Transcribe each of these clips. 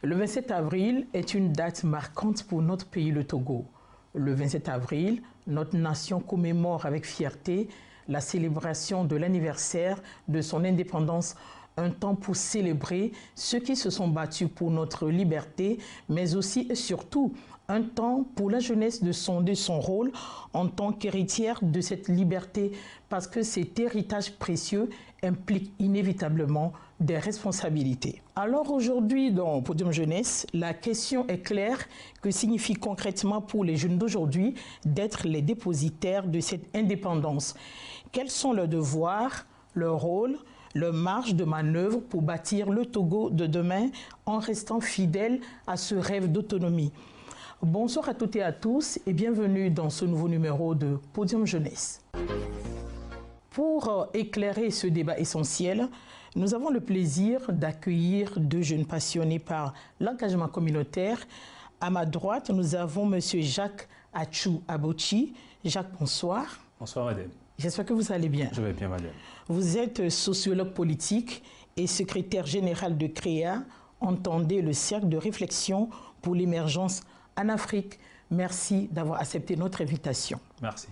Le 27 avril est une date marquante pour notre pays, le Togo. Le 27 avril, notre nation commémore avec fierté la célébration de l'anniversaire de son indépendance, un temps pour célébrer ceux qui se sont battus pour notre liberté, mais aussi et surtout un temps pour la jeunesse de sonder son rôle en tant qu'héritière de cette liberté, parce que cet héritage précieux implique inévitablement des responsabilités. Alors aujourd'hui, dans Podium Jeunesse, la question est claire: que signifie concrètement pour les jeunes d'aujourd'hui d'être les dépositaires de cette indépendance? Quels sont leurs devoirs, leurs rôles, leur marge de manœuvre pour bâtir le Togo de demain en restant fidèle à ce rêve d'autonomie? Bonsoir à toutes et à tous et bienvenue dans ce nouveau numéro de Podium Jeunesse. Pour éclairer ce débat essentiel, nous avons le plaisir d'accueillir deux jeunes passionnés par l'engagement communautaire. À ma droite, nous avons M. Jacques Achou Abochi. Jacques, bonsoir. Bonsoir, madame. J'espère que vous allez bien. Je vais bien, madame. Vous êtes sociologue politique et secrétaire général de CREA, entendez le cercle de réflexion pour l'émergence en Afrique. Merci d'avoir accepté notre invitation. Merci.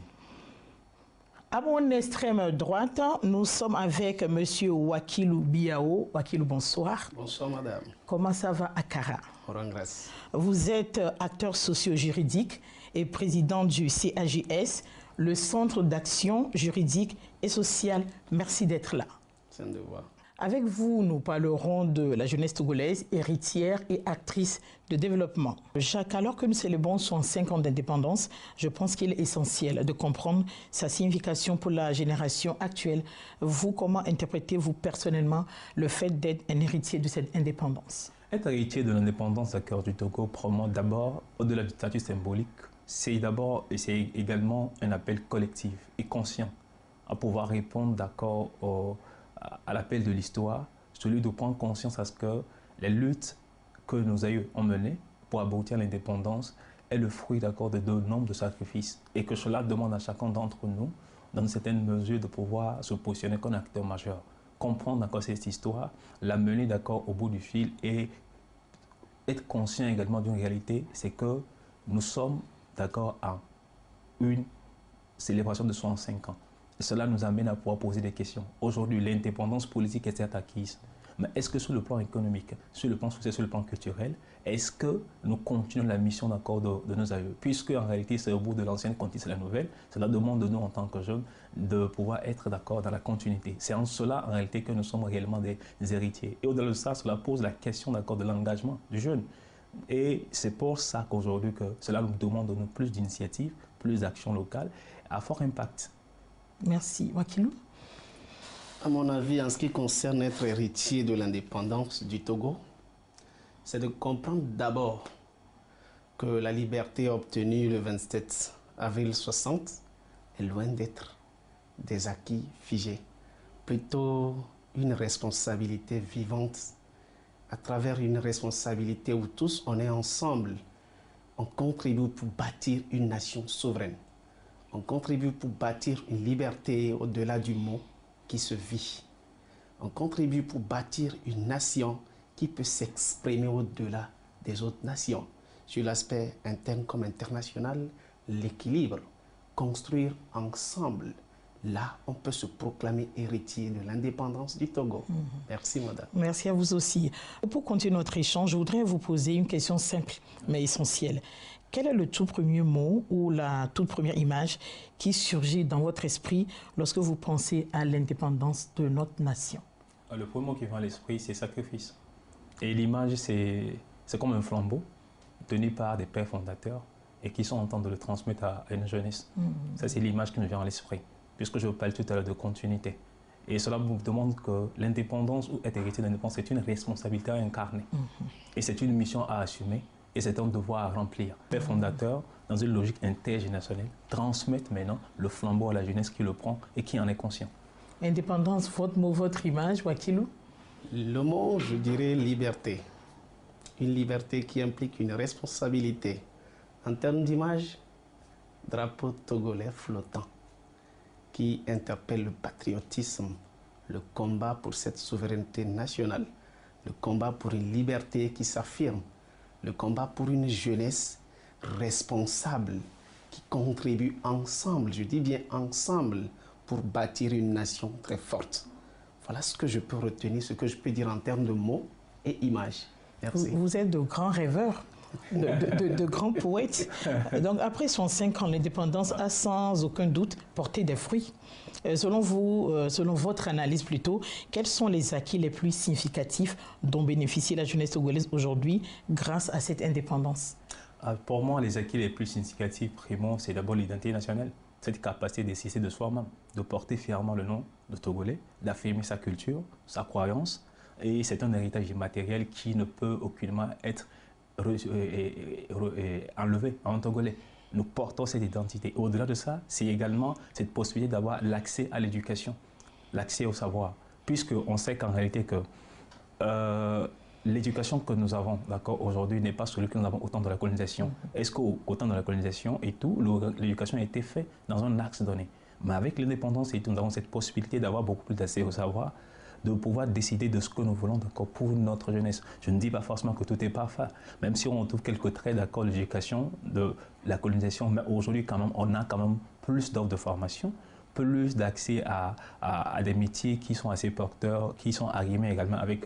À mon extrême droite, nous sommes avec M. Wakilou Biao. Wakilou, bonsoir. Bonsoir, madame. Comment ça va, Akara? Grâce. Vous êtes acteur socio-juridique et président du CAJS, le Centre d'action juridique et sociale. Merci d'être là. C'est un devoir. Avec vous, nous parlerons de la jeunesse togolaise, héritière et actrice de développement. Jacques, alors que nous célébrons 105 ans d'indépendance, je pense qu'il est essentiel de comprendre sa signification pour la génération actuelle. Vous, comment interprétez-vous personnellement le fait d'être un héritier de cette indépendance? Être héritier de l'indépendance d'accord du Togo promeut d'abord, au-delà du statut symbolique, c'est d'abord et c'est également un appel collectif et conscient à pouvoir répondre d'accord à l'appel de l'histoire, celui de prendre conscience à ce que les luttes que nos aïeux ont menées pour aboutir à l'indépendance est le fruit d'accord de nombre de sacrifices et que cela demande à chacun d'entre nous, dans une certaine mesure, de pouvoir se positionner comme acteur majeur, comprendre d'accord cette histoire, la mener d'accord au bout du fil et être conscient également d'une réalité, c'est que nous sommes d'accord à une célébration de 65 ans. Et cela nous amène à pouvoir poser des questions. Aujourd'hui, l'indépendance politique est certes acquise, mais est-ce que sur le plan économique, sur le plan social, sur le plan culturel, est-ce que nous continuons la mission d'accord de nos aïeux? Puisque en réalité, c'est au bout de l'ancienne conquête, c'est la nouvelle, cela demande de nous en tant que jeunes de pouvoir être d'accord dans la continuité. C'est en cela en réalité que nous sommes réellement des héritiers. Et au-delà de ça, cela pose la question d'accord de l'engagement du jeune. Et c'est pour ça qu'aujourd'hui, que cela nous demande de nous plus d'initiatives, plus d'actions locales à fort impact. Merci. Wakilou? À mon avis, en ce qui concerne être héritier de l'indépendance du Togo, c'est de comprendre d'abord que la liberté obtenue le 27 avril 60 est loin d'être des acquis figés, plutôt une responsabilité vivante, à travers une responsabilité où tous on est ensemble, on contribue pour bâtir une nation souveraine. On contribue pour bâtir une liberté au-delà du mot qui se vit. On contribue pour bâtir une nation qui peut s'exprimer au-delà des autres nations. Sur l'aspect interne comme international, l'équilibre, construire ensemble. Là, on peut se proclamer héritier de l'indépendance du Togo. Merci, madame. Merci à vous aussi. Pour continuer notre échange, je voudrais vous poser une question simple, mais essentielle. Quel est le tout premier mot ou la toute première image qui surgit dans votre esprit lorsque vous pensez à l'indépendance de notre nation? Le premier mot qui vient à l'esprit, c'est sacrifice. Et l'image, c'est comme un flambeau tenu par des pères fondateurs et qui sont en train de le transmettre à une jeunesse. Ça, c'est l'image qui me vient à l'esprit, puisque je vous parle tout à l'heure de continuité. Et cela vous demande que l'indépendance ou être héritier de l'indépendance, c'est une responsabilité à incarner. Et c'est une mission à assumer. Et c'est un devoir à remplir. Les fondateurs, dans une logique intergénérationnelle, transmettent maintenant le flambeau à la jeunesse qui le prend et qui en est conscient. Indépendance, votre mot, votre image, Wakilou? Le mot, je dirais liberté. Une liberté qui implique une responsabilité. En termes d'image, drapeau togolais flottant qui interpelle le patriotisme, le combat pour cette souveraineté nationale. le combat pour une liberté qui s'affirme, le combat pour une jeunesse responsable qui contribue ensemble, je dis bien ensemble, pour bâtir une nation très forte. Voilà ce que je peux retenir, ce que je peux dire en termes de mots et images. Merci. Vous êtes de grands rêveurs, de grands poètes. Donc après 65 ans, l'indépendance a sans aucun doute porté des fruits. Selon vous, selon votre analyse plutôt, quels sont les acquis les plus significatifs dont bénéficie la jeunesse togolaise aujourd'hui grâce à cette indépendance? Pour moi, les acquis les plus significatifs, primo, c'est d'abord l'identité nationale. Cette capacité d'essayer de soi-même, de porter fièrement le nom de Togolais, d'affirmer sa culture, sa croyance. Et c'est un héritage immatériel qui ne peut aucunement être enlevé à un Togolais. Nous portons cette identité. Au-delà de ça, c'est également cette possibilité d'avoir l'accès à l'éducation, l'accès au savoir. Puisqu'on sait qu'en réalité que l'éducation que nous avons aujourd'hui n'est pas celui que nous avons au temps de la colonisation. Est-ce qu'au temps de la colonisation et tout, l'éducation a été faite dans un axe donné. Mais avec l'indépendance et tout, nous avons cette possibilité d'avoir beaucoup plus d'accès au savoir, de pouvoir décider de ce que nous voulons pour notre jeunesse. Je ne dis pas forcément que tout est parfait, même si on trouve quelques traits d'accord de l'éducation, de la colonisation, mais aujourd'hui quand même, on a quand même plus d'offres de formation, plus d'accès à des métiers qui sont assez porteurs, qui sont arrimés également avec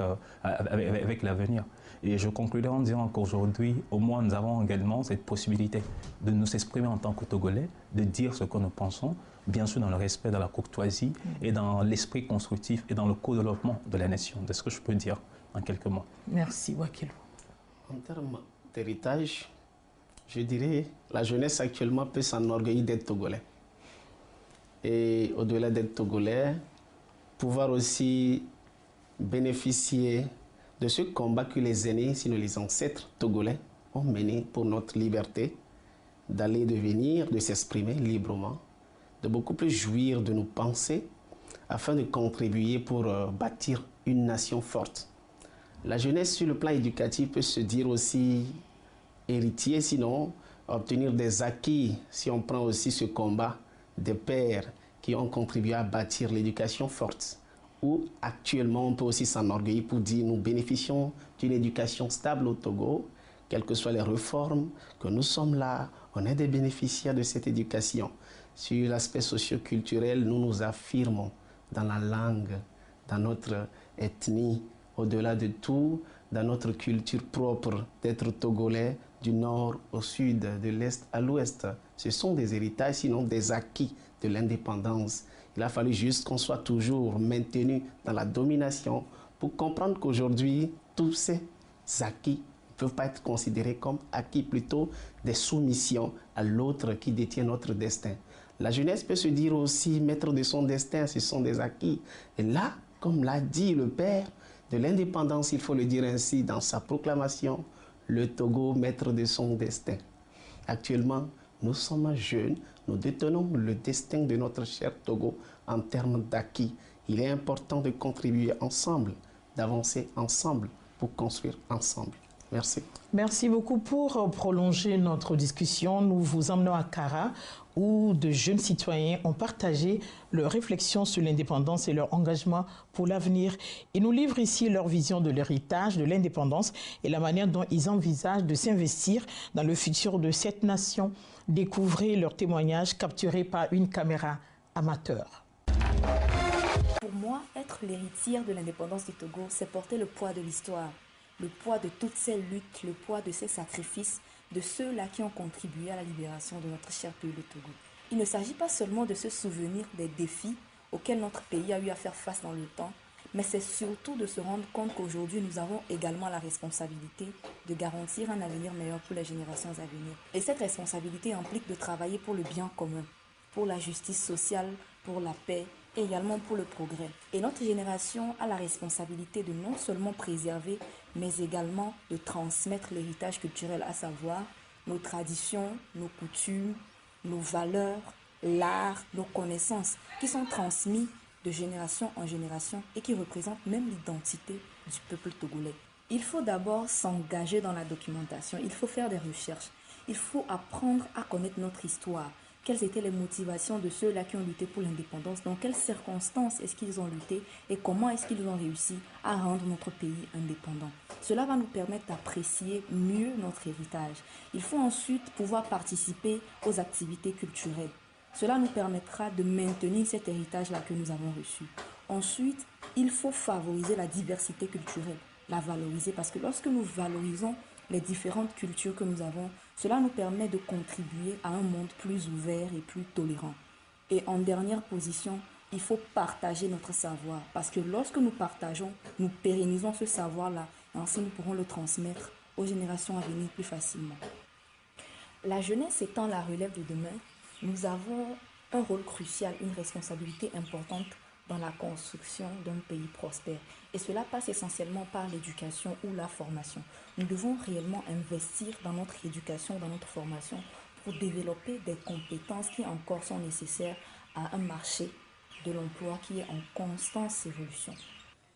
l'avenir. Et je conclurai en disant qu'aujourd'hui, au moins, nous avons également cette possibilité de nous exprimer en tant que Togolais, de dire ce que nous pensons, bien sûr dans le respect, dans la courtoisie et dans l'esprit constructif et dans le co-développement de la nation. C'est ce que je peux dire en quelques mots. Merci, Wakilou. En termes d'héritage, je dirais la jeunesse actuellement peut s'enorgueillir d'être Togolais. Et au-delà d'être Togolais, pouvoir aussi bénéficier de ce combat que les aînés, sinon les ancêtres togolais, ont mené pour notre liberté, d'aller, de venir, de s'exprimer librement, de beaucoup plus jouir de nos pensées, afin de contribuer pour bâtir une nation forte. La jeunesse, sur le plan éducatif, peut se dire aussi héritier, sinon obtenir des acquis, si on prend aussi ce combat des pères qui ont contribué à bâtir l'éducation forte. Où actuellement on peut aussi s'enorgueillir pour dire nous bénéficions d'une éducation stable au Togo, quelles que soient les réformes, que nous sommes là, on est des bénéficiaires de cette éducation. Sur l'aspect socio-culturel, nous nous affirmons dans la langue, dans notre ethnie, au-delà de tout, dans notre culture propre d'être Togolais du nord au sud, de l'est à l'ouest. Ce sont des héritages, sinon des acquis de l'indépendance. Il a fallu juste qu'on soit toujours maintenu dans la domination pour comprendre qu'aujourd'hui, tous ces acquis ne peuvent pas être considérés comme acquis, plutôt des soumissions à l'autre qui détient notre destin. La jeunesse peut se dire aussi maître de son destin, ce sont des acquis. Et là, comme l'a dit le père de l'indépendance, il faut le dire ainsi dans sa proclamation, le Togo maître de son destin. Actuellement, nous sommes jeunes, nous détenons le destin de notre cher Togo en termes d'acquis. Il est important de contribuer ensemble, d'avancer ensemble pour construire ensemble. Merci. Merci beaucoup. Pour prolonger notre discussion, nous vous emmenons à Kara, où de jeunes citoyens ont partagé leurs réflexions sur l'indépendance et leur engagement pour l'avenir. Ils nous livrent ici leur vision de l'héritage de l'indépendance et la manière dont ils envisagent de s'investir dans le futur de cette nation. Découvrez leurs témoignages capturés par une caméra amateur. Pour moi, être l'héritière de l'indépendance du Togo, c'est porter le poids de l'histoire, le poids de toutes ces luttes, le poids de ces sacrifices, de ceux-là qui ont contribué à la libération de notre cher pays, le Togo. Il ne s'agit pas seulement de se souvenir des défis auxquels notre pays a eu à faire face dans le temps, mais c'est surtout de se rendre compte qu'aujourd'hui, nous avons également la responsabilité de garantir un avenir meilleur pour les générations à venir. Et cette responsabilité implique de travailler pour le bien commun, pour la justice sociale, pour la paix et également pour le progrès. Et notre génération a la responsabilité de non seulement préserver, mais également de transmettre l'héritage culturel, à savoir nos traditions, nos coutumes, nos valeurs, l'art, nos connaissances, qui sont transmis de génération en génération et qui représentent même l'identité du peuple togolais. Il faut d'abord s'engager dans la documentation, il faut faire des recherches, il faut apprendre à connaître notre histoire. quelles étaient les motivations de ceux-là qui ont lutté pour l'indépendance, dans quelles circonstances est-ce qu'ils ont lutté et comment est-ce qu'ils ont réussi à rendre notre pays indépendant. Cela va nous permettre d'apprécier mieux notre héritage. Il faut ensuite pouvoir participer aux activités culturelles. Cela nous permettra de maintenir cet héritage-là que nous avons reçu. Ensuite, il faut favoriser la diversité culturelle, la valoriser, parce que lorsque nous valorisons les différentes cultures que nous avons, cela nous permet de contribuer à un monde plus ouvert et plus tolérant. Et en dernière position, il faut partager notre savoir, parce que lorsque nous partageons, nous pérennisons ce savoir-là, et ainsi nous pourrons le transmettre aux générations à venir plus facilement. La jeunesse étant la relève de demain, nous avons un rôle crucial, une responsabilité importante dans la construction d'un pays prospère. Et cela passe essentiellement par l'éducation ou la formation. Nous devons réellement investir dans notre éducation, dans notre formation, pour développer des compétences qui encore sont nécessaires à un marché de l'emploi qui est en constante évolution.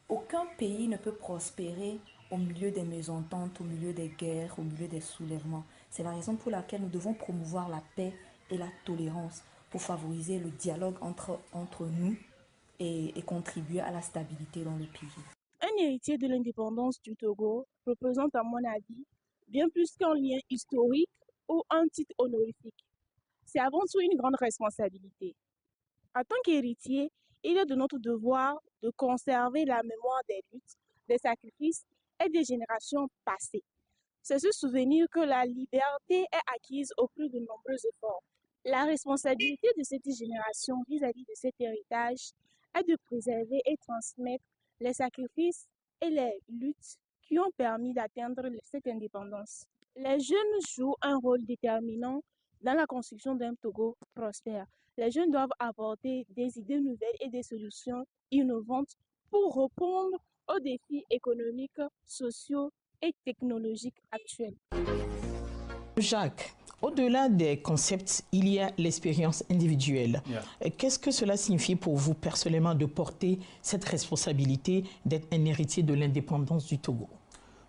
Aucun pays ne peut prospérer au milieu des mésententes, au milieu des guerres, au milieu des soulèvements. C'est la raison pour laquelle nous devons promouvoir la paix et la tolérance pour favoriser le dialogue entre nous et contribuer à la stabilité dans le pays. Un héritier de l'indépendance du Togo représente, à mon avis, bien plus qu'un lien historique ou un titre honorifique. C'est avant tout une grande responsabilité. En tant qu'héritier, il est de notre devoir de conserver la mémoire des luttes, des sacrifices et des générations passées. C'est se souvenir que la liberté est acquise au prix de nombreux efforts. La responsabilité de cette génération vis-à-vis de cet héritage est de préserver et transmettre les sacrifices et les luttes qui ont permis d'atteindre cette indépendance. Les jeunes jouent un rôle déterminant dans la construction d'un Togo prospère. Les jeunes doivent apporter des idées nouvelles et des solutions innovantes pour répondre aux défis économiques, sociaux et technologiques actuels. Jacques, au-delà des concepts, il y a l'expérience individuelle. Yeah. Qu'est-ce que cela signifie pour vous personnellement de porter cette responsabilité d'être un héritier de l'indépendance du Togo?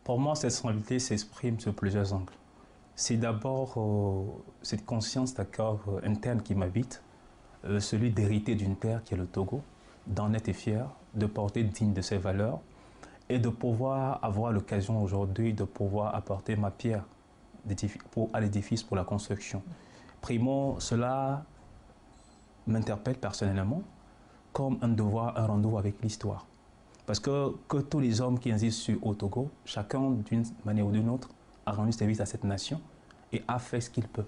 Pour moi, cette responsabilité s'exprime sur plusieurs angles. C'est d'abord cette conscience interne qui m'habite, celui d'hériter d'une terre qui est le Togo, d'en être fier, de porter digne de ses valeurs et de pouvoir avoir l'occasion aujourd'hui de pouvoir apporter ma pierre à l'édifice pour la construction. Primo, cela m'interpelle personnellement comme un devoir, un rendez-vous avec l'histoire. Parce que tous les hommes qui existent au Togo, chacun d'une manière ou d'une autre, a rendu service à cette nation et a fait ce qu'il peut,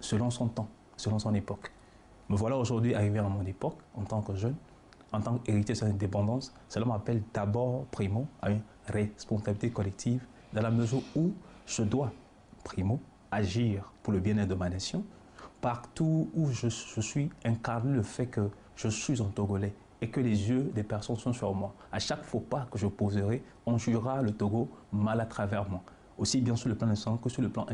selon son temps, selon son époque. Me voilà aujourd'hui arrivé à mon époque, en tant que jeune, en tant qu'héritier de son indépendance. Cela m'appelle d'abord, primo, à une responsabilité collective, dans la mesure où je dois, primo, agir pour le bien-être de ma nation. Partout où je suis, incarner le fait que je suis un Togolais et que les yeux des personnes sont sur moi. À chaque faux pas que je poserai, on jugera le Togo mal à travers moi. Aussi bien sur le plan national que sur le plan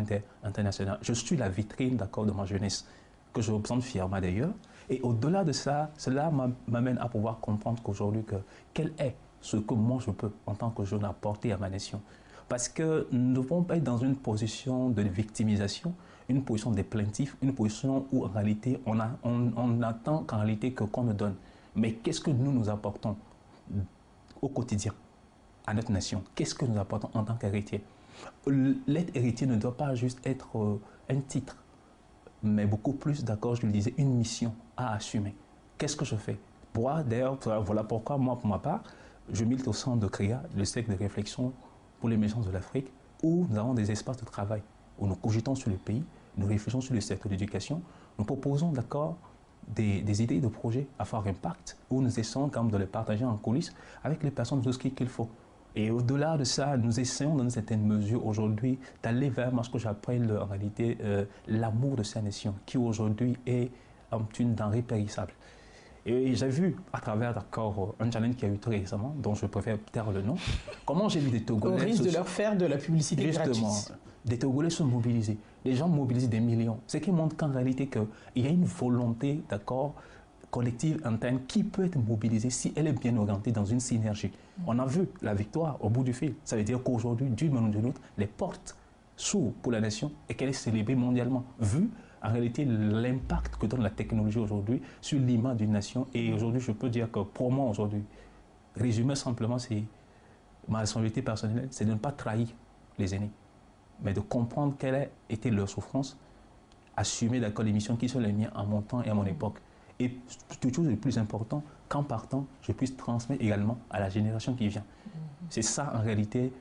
international. Je suis la vitrine de ma jeunesse, que je représente fièrement d'ailleurs. Et au-delà de ça, cela m'amène à pouvoir comprendre qu'aujourd'hui, quel est ce que moi je peux, en tant que jeune, apporter à ma nation. Parce que nous ne devons pas être dans une position de victimisation, une position de plaintif, une position où en réalité on attend qu'en réalité qu'on nous donne. Mais qu'est-ce que nous apportons au quotidien à notre nation? Qu'est-ce que nous apportons en tant qu'héritier? L'être héritier ne doit pas juste être un titre, mais beaucoup plus, d'accord, je le disais, une mission à assumer. Qu'est-ce que je fais? Moi, d'ailleurs, voilà pourquoi moi, pour ma part, je milite au centre de CREA, le cercle de réflexion pour l'émergence de l'Afrique, où nous avons des espaces de travail, où nous cogitons sur le pays, nous réfléchissons sur le secteur de l'éducation, nous proposons, d'accord, des idées de projets à fort impact, où nous essayons quand même de les partager en coulisses avec les personnes de ce qu'il faut. Et au-delà de ça, nous essayons dans une certaine mesure aujourd'hui d'aller vers ce que j'appelle en réalité l'amour de sa nation, qui aujourd'hui est une denrée périssable. Et j'ai vu à travers un challenge qui a eu très récemment, dont je préfère taire le nom, comment j'ai vu des Togolais... Au risque de leur faire de la publicité justement, gratuite. Des Togolais sont mobilisés. Les gens mobilisent des millions. Ce qui montre qu'en réalité, il y a une volonté, collective interne qui peut être mobilisée si elle est bien orientée dans une synergie. On a vu la victoire au bout du fil. Ça veut dire qu'aujourd'hui, d'une manière ou d'une autre, les portes s'ouvrent pour la nation et qu'elle est célébrée mondialement, vu en réalité l'impact que donne la technologie aujourd'hui sur l'image d'une nation. Et aujourd'hui, je peux dire que pour moi aujourd'hui, résumer simplement, c'est ma responsabilité personnelle, c'est de ne pas trahir les aînés, mais de comprendre quelle a été leur souffrance, assumer d'accord les missions qui sont les miennes à mon temps et à mon époque. Et toujours le plus important, qu'en partant, je puisse transmettre également à la génération qui vient. C'est ça en réalité,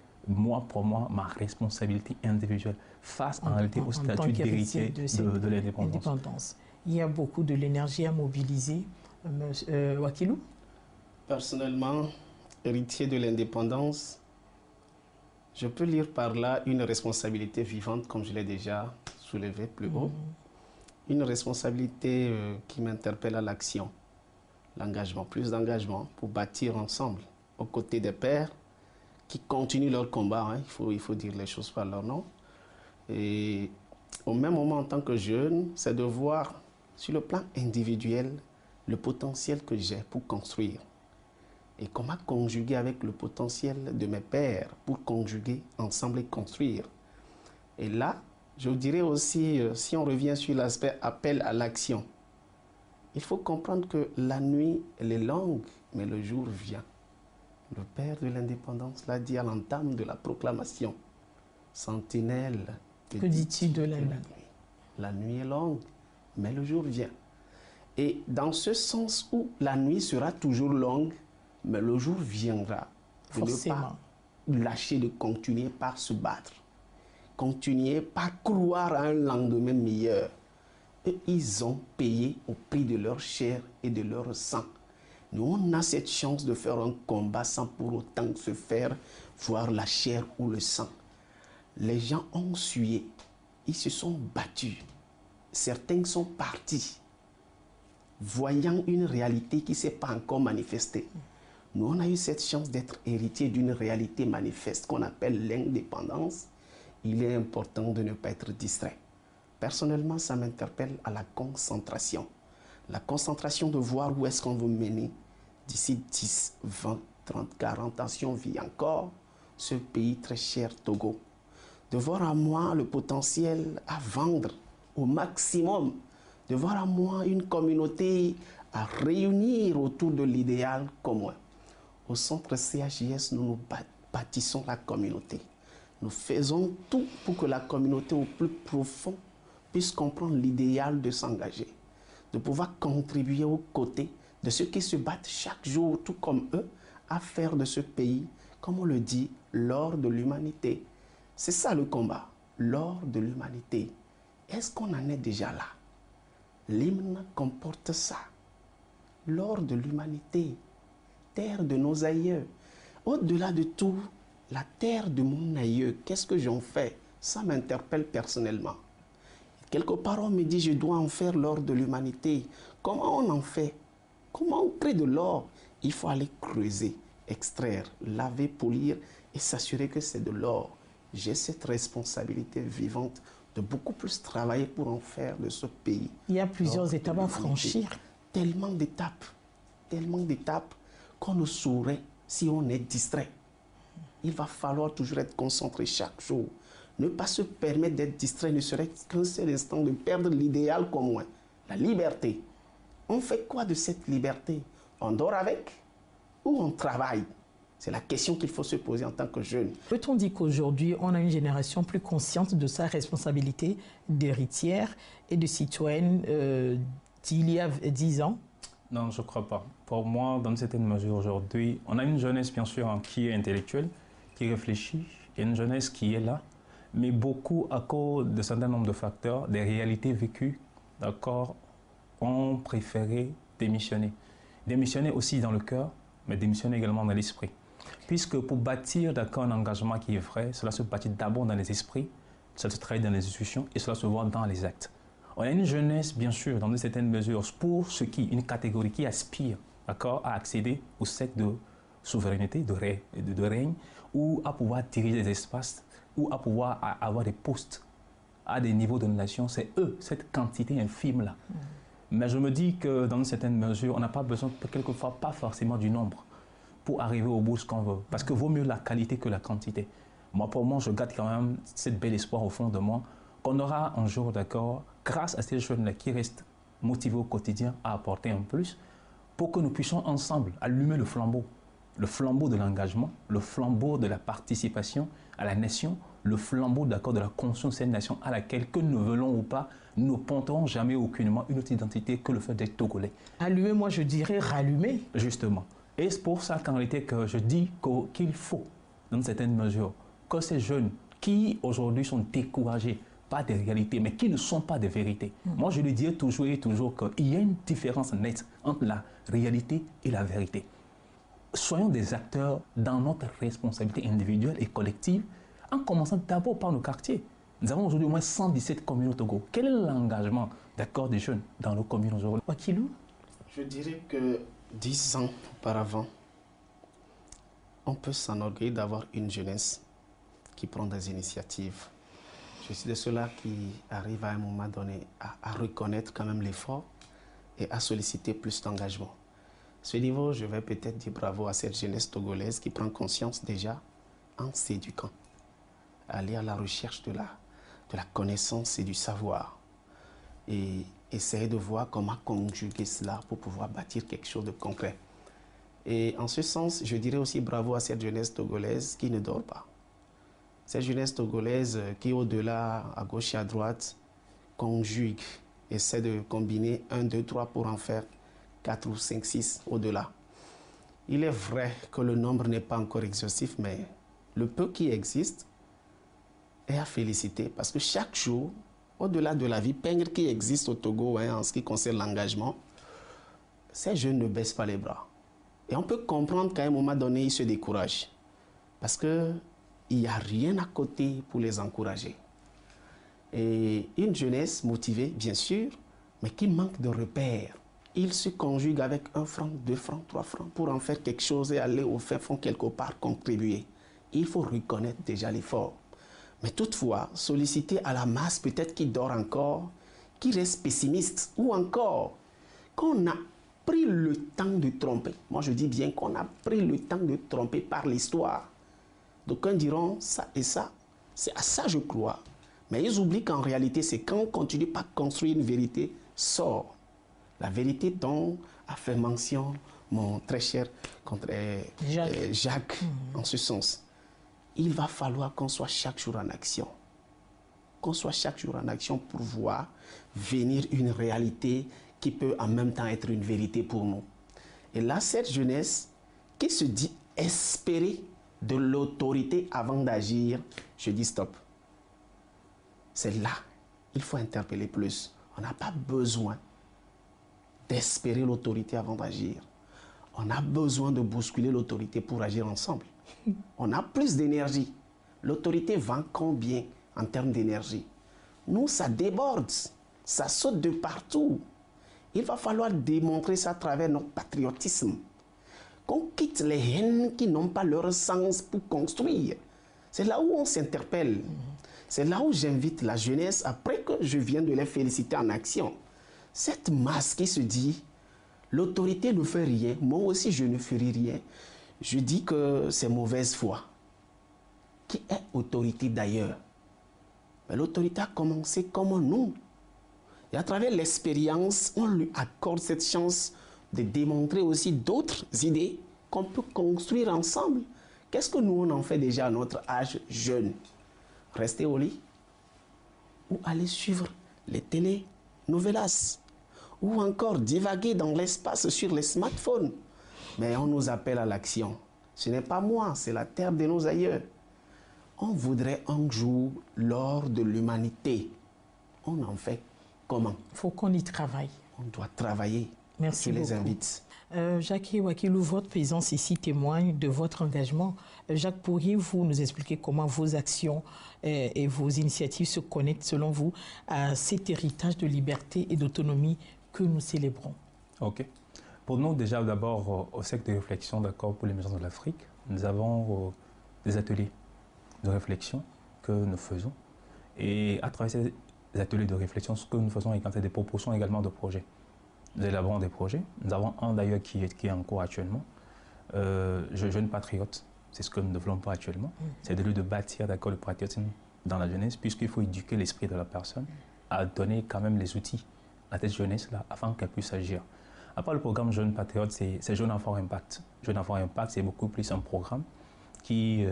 pour moi, ma responsabilité individuelle face en réalité au statut d'héritier de l'indépendance. Il y a beaucoup de l'énergie à mobiliser. Wakilou? Personnellement, héritier de l'indépendance, je peux lire par là une responsabilité vivante, comme je l'ai déjà soulevé plus haut. Une responsabilité qui m'interpelle à l'action, l'engagement, plus d'engagement pour bâtir ensemble, aux côtés des pères qui continuent leur combat, hein, il faut dire les choses par leur nom. Et au même moment, en tant que jeune, c'est de voir sur le plan individuel le potentiel que j'ai pour construire. Et comment conjuguer avec le potentiel de mes pères pour conjuguer ensemble et construire. Et là, je dirais aussi, si on revient sur l'aspect appel à l'action, il faut comprendre que la nuit, elle est longue, mais le jour vient. Le père de l'indépendance l'a dit à l'entame de la proclamation. Sentinelle, que dis-tu de la nuit? La nuit est longue, mais le jour vient. Et dans ce sens où la nuit sera toujours longue, mais le jour viendra. De Forcément. ne pas lâcher, de continuer par se battre. Continuer par croire à un lendemain meilleur. Et ils ont payé au prix de leur chair et de leur sang. Nous, on a cette chance de faire un combat sans pour autant se faire voir la chair ou le sang. Les gens ont sué, ils se sont battus. Certains sont partis, voyant une réalité qui ne s'est pas encore manifestée. Nous, on a eu cette chance d'être héritiers d'une réalité manifeste qu'on appelle l'indépendance. Il est important de ne pas être distrait. Personnellement, ça m'interpelle à la concentration. La concentration de voir où est-ce qu'on veut mener d'ici 10, 20, 30, 40 ans, si on vit encore, ce pays très cher, Togo. De voir à moi le potentiel à vendre au maximum. De voir à moi une communauté à réunir autour de l'idéal commun. Au centre CHJS, nous nous bâtissons la communauté. Nous faisons tout pour que la communauté au plus profond puisse comprendre l'idéal de s'engager, de pouvoir contribuer aux côtés de ceux qui se battent chaque jour, tout comme eux, à faire de ce pays, comme on le dit, l'or de l'humanité. C'est ça le combat, l'or de l'humanité. Est-ce qu'on en est déjà là? L'hymne comporte ça. L'or de l'humanité, terre de nos aïeux. Au-delà de tout, la terre de mon aïeux, qu'est-ce que j'en fais? Ça m'interpelle personnellement. Quelque part, on me dit, je dois en faire l'or de l'humanité. Comment on en fait? Comment on crée de l'or? Il faut aller creuser, extraire, laver, polir et s'assurer que c'est de l'or. J'ai cette responsabilité vivante de beaucoup plus travailler pour en faire de ce pays. Il y a plusieurs étapes à franchir. Tellement d'étapes qu'on ne saurait si on est distrait. Il va falloir toujours être concentré chaque jour. Ne pas se permettre d'être distrait, ne serait qu'un seul instant de perdre l'idéal commun, la liberté. On fait quoi de cette liberté? On dort avec ou on travaille? C'est la question qu'il faut se poser en tant que jeune. Peut-on dire qu'aujourd'hui, on a une génération plus consciente de sa responsabilité d'héritière et de citoyenne d'il y a 10 ans? Non, je ne crois pas. Pour moi, dans une certaine mesure aujourd'hui, on a une jeunesse bien sûr qui est intellectuelle, qui réfléchit, il y a une jeunesse qui est là, mais beaucoup à cause de certain nombre de facteurs, des réalités vécues, d'accord, ont préféré démissionner. Démissionner aussi dans le cœur, mais démissionner également dans l'esprit. Puisque pour bâtir d'accord un engagement qui est vrai, cela se bâtit d'abord dans les esprits, cela se travaille dans les institutions et cela se voit dans les actes. On a une jeunesse, bien sûr, dans une certaine mesure, pour ceux qui, une catégorie qui aspire, d'accord, à accéder au cercle de souveraineté, de règne, ou à pouvoir diriger des espaces, ou à pouvoir avoir des postes à des niveaux de nation. C'est eux, cette quantité infime-là. Mais je me dis que dans une certaine mesure, on n'a pas besoin, quelquefois, pas forcément du nombre pour arriver au bout de ce qu'on veut. Parce que vaut mieux la qualité que la quantité. Moi, pour moi, je garde quand même cette belle espoir au fond de moi qu'on aura un jour, d'accord, grâce à ces jeunes-là qui restent motivés au quotidien à apporter un plus, pour que nous puissions ensemble allumer le flambeau de l'engagement, le flambeau de la participation à la nation, le flambeau d'accord de la conscience de cette nation à laquelle, que nous voulons ou pas, nous ne porterons jamais aucunement une autre identité que le fait d'être Togolais. Allumer, moi je dirais rallumer. Justement. Et c'est pour ça qu'en réalité que je dis qu'il faut, dans une certaine mesure, que ces jeunes qui aujourd'hui sont découragés par des réalités, mais qui ne sont pas des vérités. Moi, je lui dis toujours et toujours qu'il y a une différence nette entre la réalité et la vérité. Soyons des acteurs dans notre responsabilité individuelle et collective, en commençant d'abord par nos quartiers. Nous avons aujourd'hui au moins 117 communes au Togo. Quel est l'engagement d'accord des jeunes dans nos communes aujourd'hui? Wakilou? Je dirais que 10 ans auparavant, on peut s'enorgueillir d'avoir une jeunesse qui prend des initiatives. Je suis de ceux-là qui arrivent à un moment donné à reconnaître quand même l'effort et à solliciter plus d'engagement. À ce niveau, je vais peut-être dire bravo à cette jeunesse togolaise qui prend conscience déjà en s'éduquant, à aller à la recherche de la connaissance et du savoir et essayer de voir comment conjuguer cela pour pouvoir bâtir quelque chose de concret. Et en ce sens, je dirais aussi bravo à cette jeunesse togolaise qui ne dort pas. Cette jeunesse togolaise qui, au-delà, à gauche et à droite, conjugue, essaie de combiner 1, 2, 3 pour en faire 4 ou 5, 6 au-delà. Il est vrai que le nombre n'est pas encore exhaustif, mais le peu qui existe est à féliciter parce que chaque jour, au-delà de la vie pingre qui existe au Togo en ce qui concerne l'engagement, ces jeunes ne baissent pas les bras. Et on peut comprendre qu'à un moment donné, ils se découragent parce qu'il n'y a rien à côté pour les encourager. Et une jeunesse motivée, bien sûr, mais qui manque de repères. Il se conjugue avec 1 franc, 2 francs, 3 francs pour en faire quelque chose et aller au fin fond quelque part contribuer. Il faut reconnaître déjà l'effort. Mais toutefois, solliciter à la masse peut-être qui dort encore, qui reste pessimiste, ou encore qu'on a pris le temps de tromper. Moi je dis bien qu'on a pris le temps de tromper par l'histoire. D'aucuns diront ça et ça, c'est à ça je crois. Mais ils oublient qu'en réalité, c'est quand on continue par construire une vérité, sort. La vérité dont a fait mention mon très cher Jacques en ce sens. Il va falloir qu'on soit chaque jour en action. Qu'on soit chaque jour en action pour voir venir une réalité qui peut en même temps être une vérité pour nous. Et là, cette jeunesse qui se dit espérer de l'autorité avant d'agir, je dis stop. C'est là, il faut interpeller plus. On n'a pas besoin d'espérer l'autorité avant d'agir. On a besoin de bousculer l'autorité pour agir ensemble. On a plus d'énergie. L'autorité vend combien en termes d'énergie? Nous, ça déborde, ça saute de partout. Il va falloir démontrer ça à travers notre patriotisme. Qu'on quitte les haines qui n'ont pas leur sens pour construire. C'est là où on s'interpelle. C'est là où j'invite la jeunesse, après que je viens de les féliciter en action. Cette masse qui se dit, l'autorité ne fait rien, moi aussi je ne ferai rien. Je dis que c'est mauvaise foi. Qui est autorité d'ailleurs? L'autorité a commencé comme nous. Et à travers l'expérience, on lui accorde cette chance de démontrer aussi d'autres idées qu'on peut construire ensemble. Qu'est-ce que nous on en fait déjà à notre âge jeune? Rester au lit? Ou aller suivre les télé-novelas? Ou encore divaguer dans l'espace sur les smartphones? Mais on nous appelle à l'action. Ce n'est pas moi, c'est la terre de nos aïeux. On voudrait un jour l'or de l'humanité. On en fait comment? Il faut qu'on y travaille. On doit travailler. Merci beaucoup. Je les invite. Jacques Wakilou, votre présence ici témoigne de votre engagement. Jacques, pourriez-vous nous expliquer comment vos actions et vos initiatives se connectent, selon vous, à cet héritage de liberté et d'autonomie que nous célébrons? Ok. Pour nous, déjà, d'abord, au cercle de réflexion d'accord pour l'émergence de l'Afrique, nous avons des ateliers de réflexion que nous faisons. Et à travers ces ateliers de réflexion, ce que nous faisons également, c'est des propositions également de projets. Nous élaborons des projets. Nous avons un d'ailleurs qui est en cours actuellement. Jeunes patriotes, c'est ce que nous développons actuellement. C'est de bâtir d'accord le patriotisme dans la jeunesse, puisqu'il faut éduquer l'esprit de la personne à donner quand même les outils à cette jeunesse-là afin qu'elle puisse agir. Après le programme Jeunes Patriotes, c'est Jeunes à fort impact. Jeunes à fort impact, c'est beaucoup plus un programme qui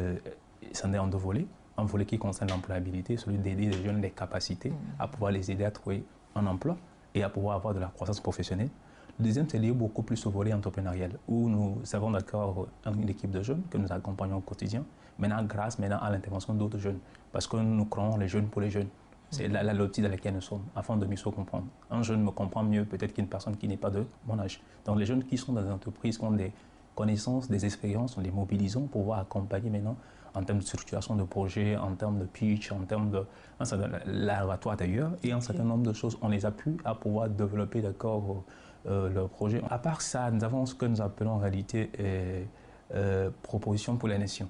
s'en est en deux volets. Un volet qui concerne l'employabilité, celui d'aider les jeunes, les capacités, à pouvoir les aider à trouver un emploi et à pouvoir avoir de la croissance professionnelle. Le deuxième, c'est lié beaucoup plus au volet entrepreneurial, où nous avons d'accord une équipe de jeunes que nous accompagnons au quotidien, grâce à l'intervention d'autres jeunes, parce que nous créons les jeunes pour les jeunes. C'est la logique dans laquelle nous sommes, afin de mieux se comprendre. Un jeune me comprend mieux peut-être qu'une personne qui n'est pas de mon âge. Donc les jeunes qui sont dans des entreprises, qui ont des connaissances, des expériences, nous les mobilisons pour pouvoir accompagner maintenant en termes de structuration de projet, en termes de pitch, en termes de laboratoire d'ailleurs, et un certain nombre de choses. On les appuie à pouvoir développer d'accord leur projet. À part ça, nous avons ce que nous appelons en réalité proposition pour la nation.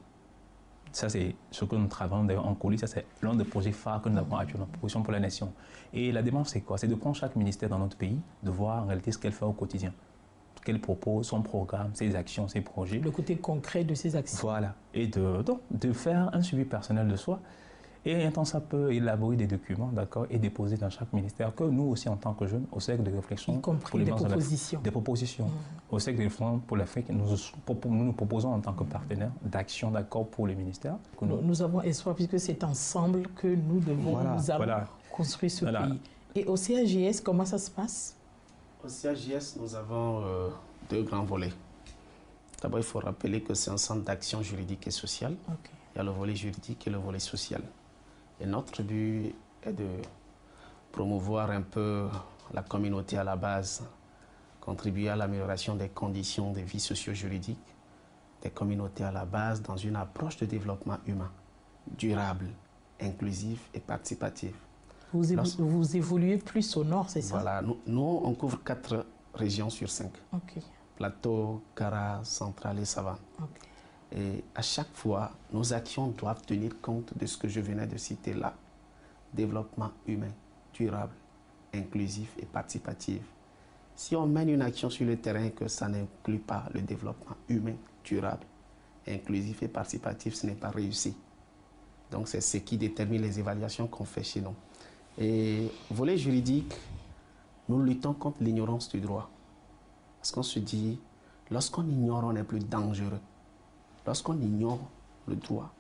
Ça, c'est ce que nous travaillons d'ailleurs en coulisses. Ça, c'est l'un des projets phares que nous avons actuellement, proposition pour la nation. Et la démarche, c'est quoi? C'est de prendre chaque ministère dans notre pays, de voir en réalité ce qu'elle fait au quotidien. Qu'elle propose, son programme, ses actions, ses projets. Le côté concret de ses actions. Voilà. Et de faire un suivi personnel de soi. Et un temps, ça peut élaborer des documents, d'accord, et déposer dans chaque ministère que nous aussi, en tant que jeunes, au cercle de réflexion... Y compris des propositions. Des propositions. Au cercle de réflexion pour l'Afrique, nous proposons en tant que partenaire d'actions, d'accord, pour les ministères. Nous avons espoir, puisque c'est ensemble que nous devons construire ce pays. Et au CAJS, comment ça se passe? Au CAJS, nous avons deux grands volets. D'abord, il faut rappeler que c'est un centre d'action juridique et sociale. Il y a le volet juridique et le volet social. Et notre but est de promouvoir un peu la communauté à la base, contribuer à l'amélioration des conditions de vie socio-juridique des communautés à la base dans une approche de développement humain, durable, inclusif et participatif. Vous évoluez plus au nord, c'est ça? Voilà, nous on couvre 4 régions sur 5. Plateau, Kara, Centrale et Savane. Et à chaque fois, nos actions doivent tenir compte de ce que je venais de citer là. Développement humain, durable, inclusif et participatif. Si on mène une action sur le terrain et que ça n'inclut pas le développement humain, durable, inclusif et participatif, ce n'est pas réussi. Donc c'est ce qui détermine les évaluations qu'on fait chez nous. Et volet juridique, nous luttons contre l'ignorance du droit. Parce qu'on se dit, lorsqu'on ignore, on est plus dangereux. Lorsqu'on ignore le droit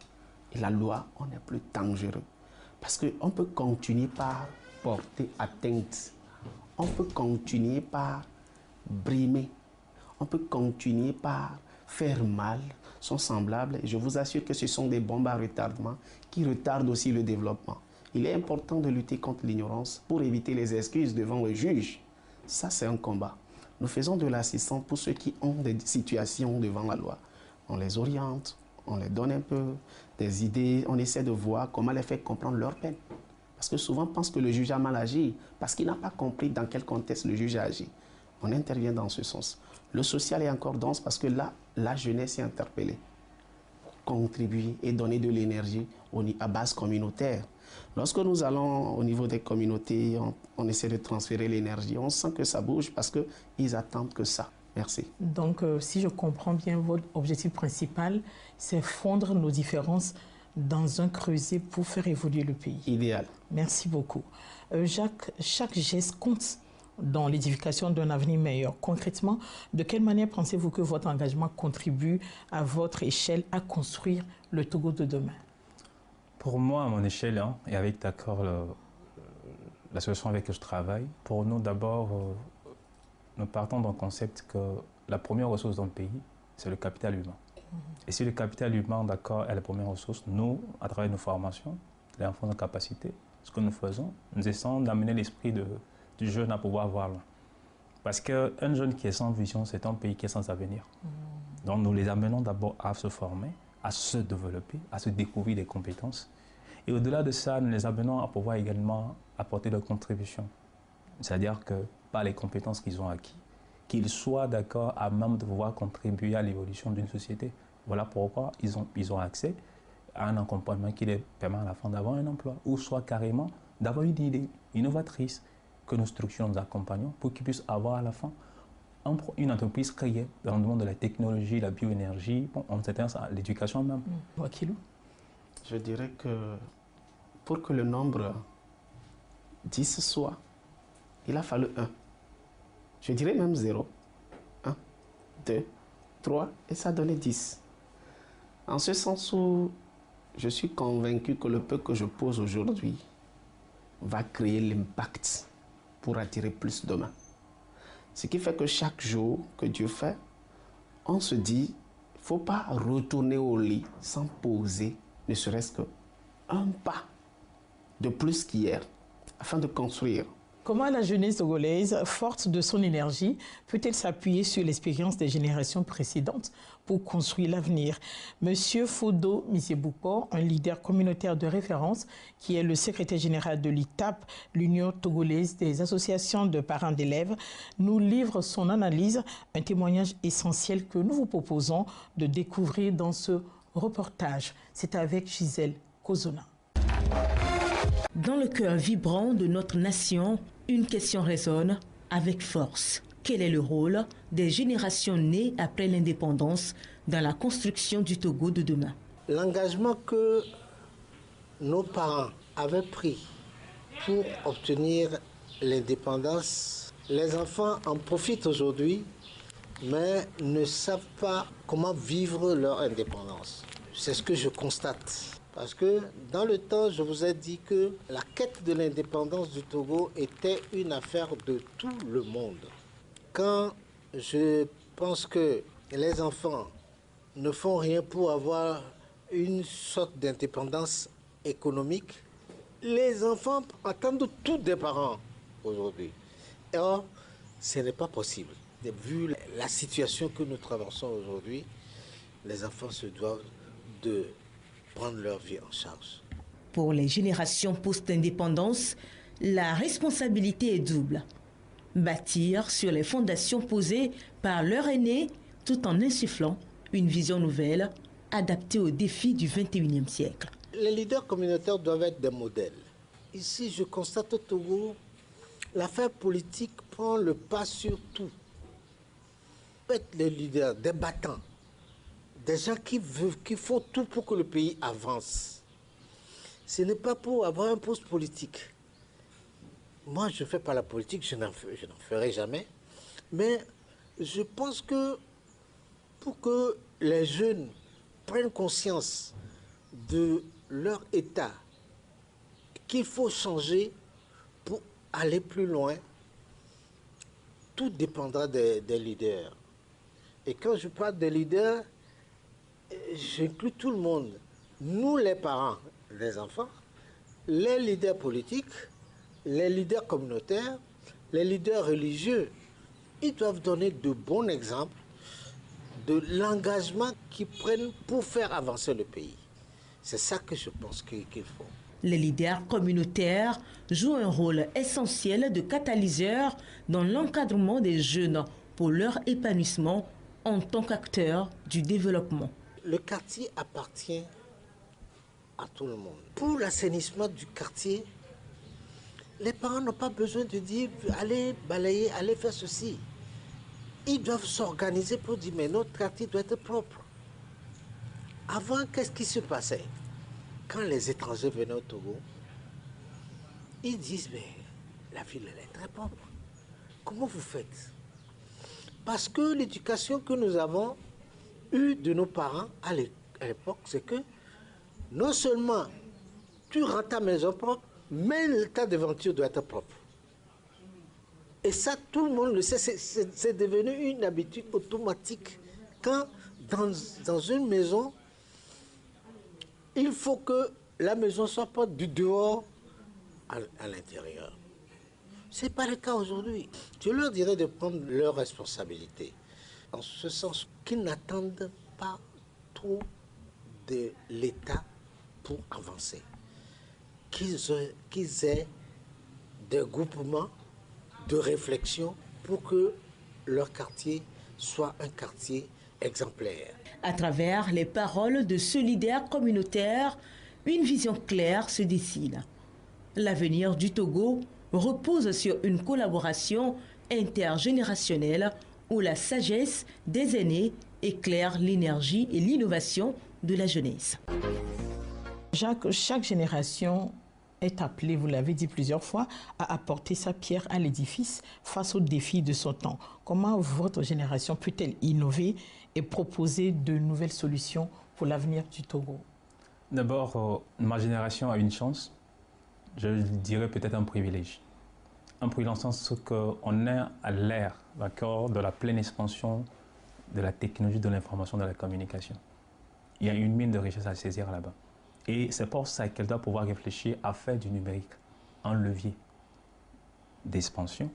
et la loi, on est plus dangereux. Parce qu'on peut continuer par porter atteinte. On peut continuer par brimer. On peut continuer par faire mal son semblable. Et je vous assure que ce sont des bombes à retardement qui retardent aussi le développement. Il est important de lutter contre l'ignorance pour éviter les excuses devant le juge. Ça, c'est un combat. Nous faisons de l'assistance pour ceux qui ont des situations devant la loi. On les oriente, on les donne un peu des idées, on essaie de voir comment les faire comprendre leur peine. Parce que souvent, on pense que le juge a mal agi, parce qu'il n'a pas compris dans quel contexte le juge a agi. On intervient dans ce sens. Le social est encore dense parce que là, la jeunesse est interpellée. Contribuer et donner de l'énergie à base communautaire. Lorsque nous allons au niveau des communautés, on essaie de transférer l'énergie. On sent que ça bouge parce qu'ils attendent que ça. Merci. Donc, si je comprends bien, votre objectif principal, c'est fondre nos différences dans un creuset pour faire évoluer le pays. Idéal. Merci beaucoup. Jacques, chaque geste compte dans l'édification d'un avenir meilleur. Concrètement, de quelle manière pensez-vous que votre engagement contribue à votre échelle à construire le Togo de demain? Pour moi, à mon échelle, et avec d'accord l'association avec laquelle je travaille, pour nous d'abord, nous partons d'un concept que la première ressource d'un pays, c'est le capital humain. Et si le capital humain, d'accord, est la première ressource, nous, à travers nos formations, les enfants de capacité, ce que nous faisons, nous essayons d'amener l'esprit du jeune à pouvoir voir loin. Parce qu'un jeune qui est sans vision, c'est un pays qui est sans avenir. Donc nous les amenons d'abord à se former, à se développer, à se découvrir des compétences. Et au-delà de ça, nous les amenons à pouvoir également apporter leur contribution. C'est-à-dire que par les compétences qu'ils ont acquises, qu'ils soient d'accord à même de pouvoir contribuer à l'évolution d'une société. Voilà pourquoi ils ont accès à un accompagnement qui les permet à la fin d'avoir un emploi, ou soit carrément d'avoir une idée innovatrice que nos structures nous accompagnons pour qu'ils puissent avoir à la fin une entreprise créée dans le monde de la technologie, la bioénergie, on s'intéresse à l'éducation même. Je dirais que pour que le nombre 10 soit. Il a fallu 1. Je dirais même 0. 1, 2, 3 et ça donnait 10. En ce sens où je suis convaincu que le peu que je pose aujourd'hui va créer l'impact pour attirer plus demain. Ce qui fait que chaque jour que Dieu fait, on se dit, il ne faut pas retourner au lit sans poser ne serait-ce qu'un pas de plus qu'hier afin de construire. Comment la jeunesse togolaise, forte de son énergie, peut-elle s'appuyer sur l'expérience des générations précédentes pour construire l'avenir? Monsieur Fodo Misebouko, un leader communautaire de référence qui est le secrétaire général de l'ITAP, l'Union togolaise des associations de parents d'élèves, nous livre son analyse, un témoignage essentiel que nous vous proposons de découvrir dans ce reportage. C'est avec Gisèle Kozona. Dans le cœur vibrant de notre nation, une question résonne avec force. Quel est le rôle des générations nées après l'indépendance dans la construction du Togo de demain? L'engagement que nos parents avaient pris pour obtenir l'indépendance, les enfants en profitent aujourd'hui, mais ne savent pas comment vivre leur indépendance. C'est ce que je constate. Parce que dans le temps, je vous ai dit que la quête de l'indépendance du Togo était une affaire de tout le monde. Quand je pense que les enfants ne font rien pour avoir une sorte d'indépendance économique, les enfants attendent tout des parents aujourd'hui. Or, ce n'est pas possible. Vu la situation que nous traversons aujourd'hui, les enfants se doivent de prendre leur vie en charge. Pour les générations post-indépendance, la responsabilité est double. Bâtir sur les fondations posées par leurs aînés tout en insufflant une vision nouvelle adaptée aux défis du XXIe siècle. Les leaders communautaires doivent être des modèles. Ici, je constate au Togo, l'affaire politique prend le pas sur tout. Être les leaders, des battants, des gens qui font tout pour que le pays avance. Ce n'est pas pour avoir un poste politique. Moi, je ne fais pas la politique, je n'en ferai jamais. Mais je pense que pour que les jeunes prennent conscience de leur état, qu'il faut changer pour aller plus loin, tout dépendra des leaders. Et quand je parle des leaders, j'inclus tout le monde. Nous, les parents, les enfants, les leaders politiques, les leaders communautaires, les leaders religieux, ils doivent donner de bons exemples de l'engagement qu'ils prennent pour faire avancer le pays. C'est ça que je pense qu'il faut. Les leaders communautaires jouent un rôle essentiel de catalyseur dans l'encadrement des jeunes pour leur épanouissement en tant qu'acteurs du développement. Le quartier appartient à tout le monde. Pour l'assainissement du quartier, les parents n'ont pas besoin de dire allez balayer, allez faire ceci. Ils doivent s'organiser pour dire mais notre quartier doit être propre. Avant, qu'est-ce qui se passait? Quand les étrangers venaient au Togo, ils disent mais la ville elle est très propre. Comment vous faites? Parce que l'éducation que nous avons eue de nos parents à l'époque, c'est que non seulement tu rends ta maison propre, mais ta devanture doit être propre. Et ça, tout le monde le sait, c'est devenu une habitude automatique. Quand dans une maison, il faut que la maison soit propre du dehors à l'intérieur. Ce n'est pas le cas aujourd'hui. Je leur dirais de prendre leurs responsabilités, en ce sens qu'ils n'attendent pas trop de l'État pour avancer. Qu'ils aient des groupements de réflexion pour que leur quartier soit un quartier exemplaire. À travers les paroles de ce leader communautaire, une vision claire se dessine. L'avenir du Togo repose sur une collaboration intergénérationnelle où la sagesse des aînés éclaire l'énergie et l'innovation de la jeunesse. Chaque génération est appelé, vous l'avez dit plusieurs fois, à apporter sa pierre à l'édifice face aux défis de son temps. Comment votre génération peut-elle innover et proposer de nouvelles solutions pour l'avenir du Togo? D'abord, ma génération a une chance, je dirais peut-être un privilège. Un privilège dans le sens qu'on est à l'ère, d'accord, de la pleine expansion de la technologie de l'information, de la communication. Il y a une mine de richesse à saisir là-bas. Et c'est pour ça qu'elle doit pouvoir réfléchir à faire du numérique un levier d'expansion,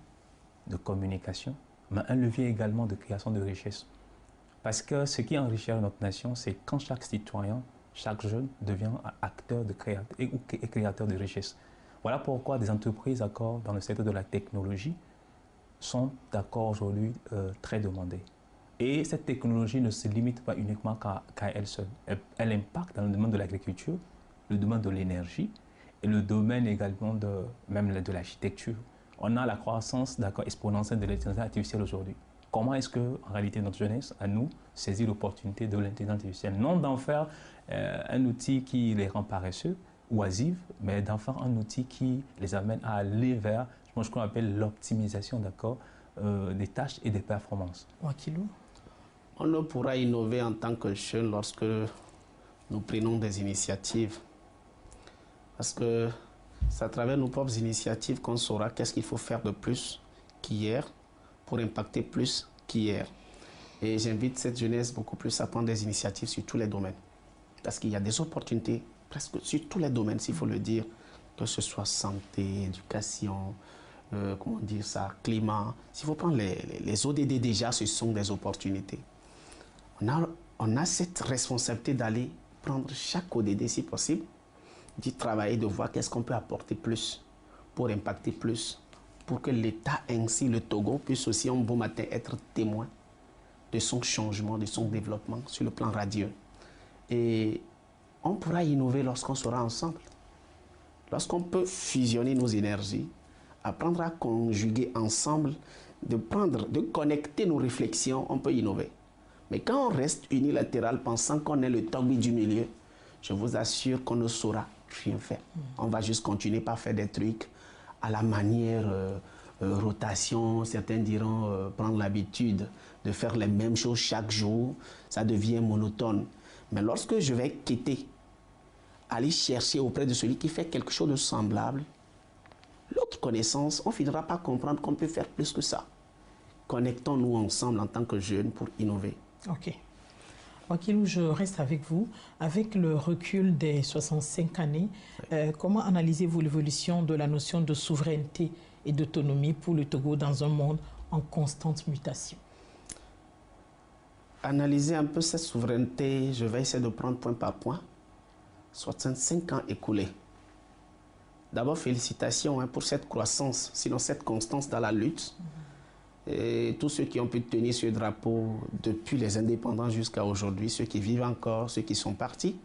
de communication, mais un levier également de création de richesse. Parce que ce qui enrichit notre nation, c'est quand chaque citoyen, chaque jeune devient acteur de créateur de richesse. Voilà pourquoi des entreprises dans le secteur de la technologie sont aujourd'hui très demandées. Et cette technologie ne se limite pas uniquement qu'à elle seule. Elle impacte dans le domaine de l'agriculture, le domaine de l'énergie et le domaine également même de l'architecture. On a la croissance exponentielle de l'intelligence artificielle aujourd'hui. Comment est-ce que, en réalité, notre jeunesse, à nous, saisit l'opportunité de l'intelligence artificielle? Non d'en faire un outil qui les rend paresseux, oisifs, mais d'en faire un outil qui les amène à aller vers ce qu'on appelle l'optimisation des tâches et des performances. Wakilou? On ne pourra innover en tant que jeune lorsque nous prenons des initiatives. Parce que c'est à travers nos propres initiatives qu'on saura qu'est-ce qu'il faut faire de plus qu'hier pour impacter plus qu'hier. Et j'invite cette jeunesse beaucoup plus à prendre des initiatives sur tous les domaines. Parce qu'il y a des opportunités presque sur tous les domaines, s'il faut le dire, que ce soit santé, éducation, climat. S'il faut prendre les ODD déjà, ce sont des opportunités. On a cette responsabilité d'aller prendre chaque ODD si possible, d'y travailler, de voir qu'est-ce qu'on peut apporter plus pour impacter plus, pour que l'État ainsi, le Togo, puisse aussi un beau matin être témoin de son changement, de son développement sur le plan radieux. Et on pourra innover lorsqu'on sera ensemble, lorsqu'on peut fusionner nos énergies, apprendre à conjuguer ensemble, de connecter nos réflexions, on peut innover. Mais quand on reste unilatéral pensant qu'on est le Togbi du milieu, je vous assure qu'on ne saura rien faire. On va juste continuer par faire des trucs à la manière rotation. Certains diront prendre l'habitude de faire les mêmes choses chaque jour. Ça devient monotone. Mais lorsque je vais quitter, aller chercher auprès de celui qui fait quelque chose de semblable, l'autre connaissance, on finira par comprendre qu'on peut faire plus que ça. Connectons-nous ensemble en tant que jeunes pour innover. Ok. Wakilou, je reste avec vous. Avec le recul des 65 années, comment analysez-vous l'évolution de la notion de souveraineté et d'autonomie pour le Togo dans un monde en constante mutation? Analyser un peu cette souveraineté, je vais essayer de prendre point par point. 65 ans écoulés. D'abord, félicitations pour cette croissance, sinon cette constance dans la lutte. Et tous ceux qui ont pu tenir ce drapeau depuis les indépendants jusqu'à aujourd'hui, ceux qui vivent encore, ceux qui sont partis,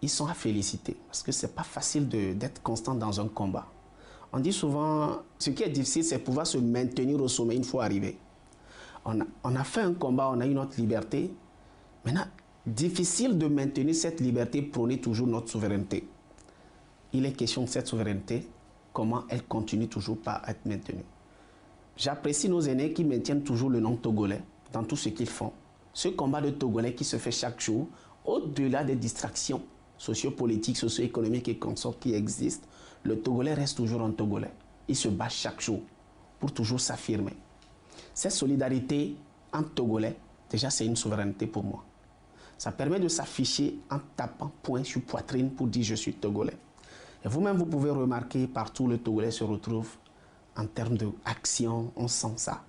ils sont à féliciter. Parce que ce n'est pas facile d'être constant dans un combat. On dit souvent, ce qui est difficile, c'est pouvoir se maintenir au sommet une fois arrivé. On a fait un combat, on a eu notre liberté. Maintenant, difficile de maintenir cette liberté, prôner toujours notre souveraineté. Il est question de cette souveraineté, comment elle continue toujours par être maintenue. J'apprécie nos aînés qui maintiennent toujours le nom togolais dans tout ce qu'ils font. Ce combat de Togolais qui se fait chaque jour, au-delà des distractions sociopolitiques, socio-économiques et consorts qui existent, le Togolais reste toujours un Togolais. Il se bat chaque jour pour toujours s'affirmer. Cette solidarité entre Togolais, déjà c'est une souveraineté pour moi. Ça permet de s'afficher en tapant poing sur poitrine pour dire je suis Togolais. Et vous-même, vous pouvez remarquer partout où le Togolais se retrouve, en termes d'action, on sent ça.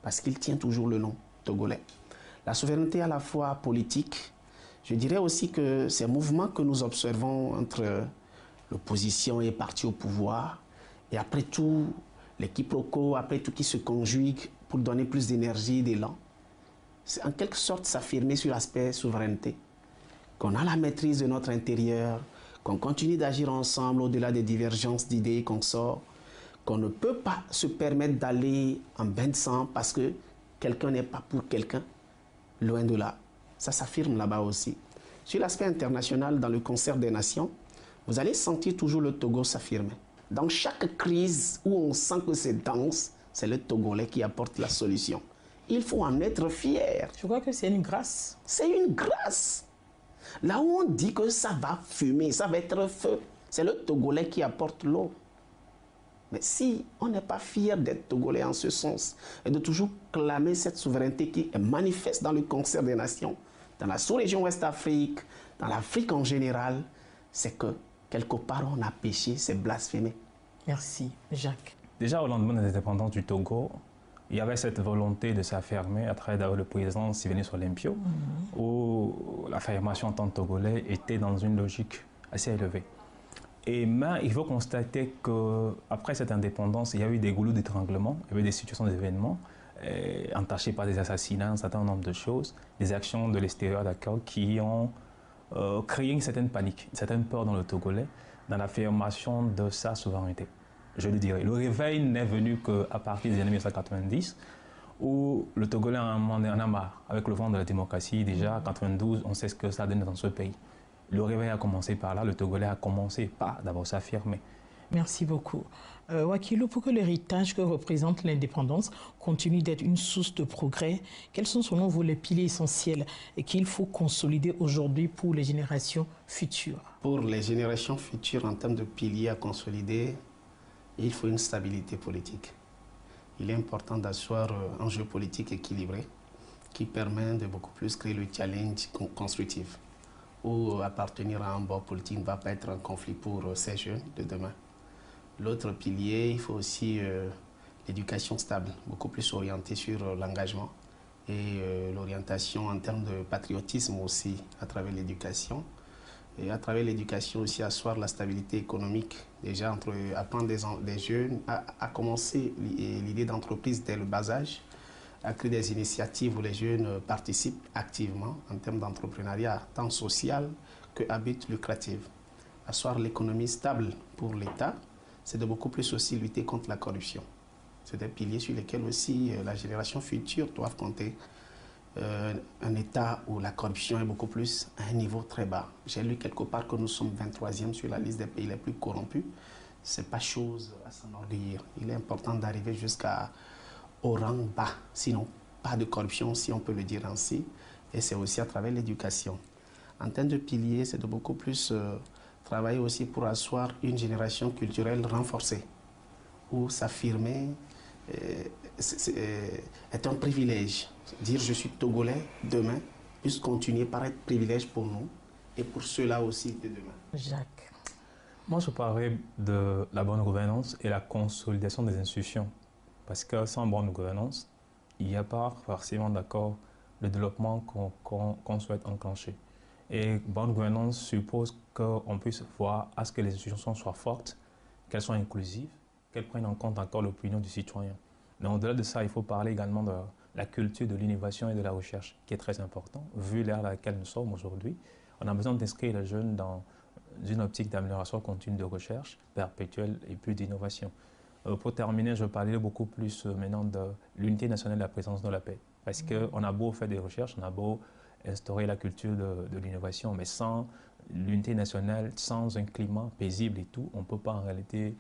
Parce qu'il tient toujours le nom Togolais. La souveraineté à la fois politique, je dirais aussi que ces mouvements que nous observons entre l'opposition et les partis au pouvoir, et après tout, les quiproquos, après tout qui se conjugue pour donner plus d'énergie, d'élan, c'est en quelque sorte s'affirmer sur l'aspect souveraineté. Qu'on a la maîtrise de notre intérieur, qu'on continue d'agir ensemble au-delà des divergences d'idées qu'on sort, qu'on ne peut pas se permettre d'aller en bain de sang parce que quelqu'un n'est pas pour quelqu'un, loin de là. Ça s'affirme là-bas aussi. Sur l'aspect international, dans le concert des nations, vous allez sentir toujours le Togo s'affirmer. Dans chaque crise où on sent que c'est dense, c'est le Togolais qui apporte la solution. Il faut en être fier. Je crois que c'est une grâce. C'est une grâce. Là où on dit que ça va fumer, ça va être feu, c'est le Togolais qui apporte l'eau. Mais si on n'est pas fier d'être Togolais en ce sens et de toujours clamer cette souveraineté qui est manifeste dans le concert des nations, dans la sous-région Ouest-Afrique, dans l'Afrique en général, c'est que quelque part on a péché, c'est blasphémé. Merci, Jacques. Déjà au lendemain de l'indépendance du Togo, il y avait cette volonté de s'affirmer à travers le président Sylvanus Olympio, où l'affirmation en tant que Togolais était dans une logique assez élevée. Mais il faut constater qu'après cette indépendance, il y a eu des goulots d'étranglement, il y avait des situations d'événements entachées par des assassinats, un certain nombre de choses, des actions de l'extérieur d'accord qui ont créé une certaine panique, une certaine peur dans le Togolais, dans l'affirmation de sa souveraineté. Je le dirais. Le réveil n'est venu qu'à partir des années 1990, où le Togolais en a marre. Avec le vent de la démocratie, déjà, en 1992, on sait ce que ça donne dans ce pays. Le réveil a commencé par là, le Togolais a commencé par d'abord s'affirmer. Merci beaucoup. Wakilou, pour que l'héritage que représente l'indépendance continue d'être une source de progrès, quels sont selon vous les piliers essentiels et qu'il faut consolider aujourd'hui pour les générations futures? Pour les générations futures, en termes de piliers à consolider, il faut une stabilité politique. Il est important d'asseoir un jeu politique équilibré qui permet de beaucoup plus créer le challenge constructif, où appartenir à un bord politique ne va pas être un conflit pour ces jeunes de demain. L'autre pilier, il faut aussi l'éducation stable, beaucoup plus orientée sur l'engagement et l'orientation en termes de patriotisme aussi à travers l'éducation. Et à travers l'éducation aussi asseoir la stabilité économique, déjà apprendre des jeunes à commencer l'idée d'entreprise dès le bas âge, à créer des initiatives où les jeunes participent activement en termes d'entrepreneuriat, tant social que à but lucratif. Asseoir l'économie stable pour l'État, c'est de beaucoup plus aussi lutter contre la corruption. C'est des piliers sur lesquels aussi la génération future doit compter. Un État où la corruption est beaucoup plus à un niveau très bas. J'ai lu quelque part que nous sommes 23e sur la liste des pays les plus corrompus. Ce n'est pas chose à s'enorgueillir. Il est important d'arriver jusqu'au rang bas, sinon pas de corruption, si on peut le dire ainsi. Et c'est aussi à travers l'éducation. En termes de piliers, c'est de beaucoup plus travailler aussi pour asseoir une génération culturelle renforcée, où s'affirmer est un privilège. Dire je suis Togolais demain puisse continuer par être privilège pour nous et pour ceux-là aussi de demain. Jacques. Moi, je parlerai de la bonne gouvernance et la consolidation des institutions. Parce que sans bonne gouvernance, il n'y a pas forcément d'accord le développement qu'on souhaite enclencher. Et bonne gouvernance suppose qu'on puisse voir à ce que les institutions soient fortes, qu'elles soient inclusives, qu'elles prennent en compte encore l'opinion du citoyen. Mais au-delà de ça, il faut parler également de la culture de l'innovation et de la recherche, qui est très important, vu l'ère dans laquelle nous sommes aujourd'hui. On a besoin d'inscrire les jeunes dans une optique d'amélioration continue de recherche, perpétuelle et plus d'innovation. Pour terminer, je parlerai beaucoup plus maintenant de l'unité nationale de la présidence de la paix. Parce qu'on a beau faire des recherches, on a beau instaurer la culture de l'innovation, mais sans l'unité nationale, sans un climat paisible et tout, on ne peut pas en réalité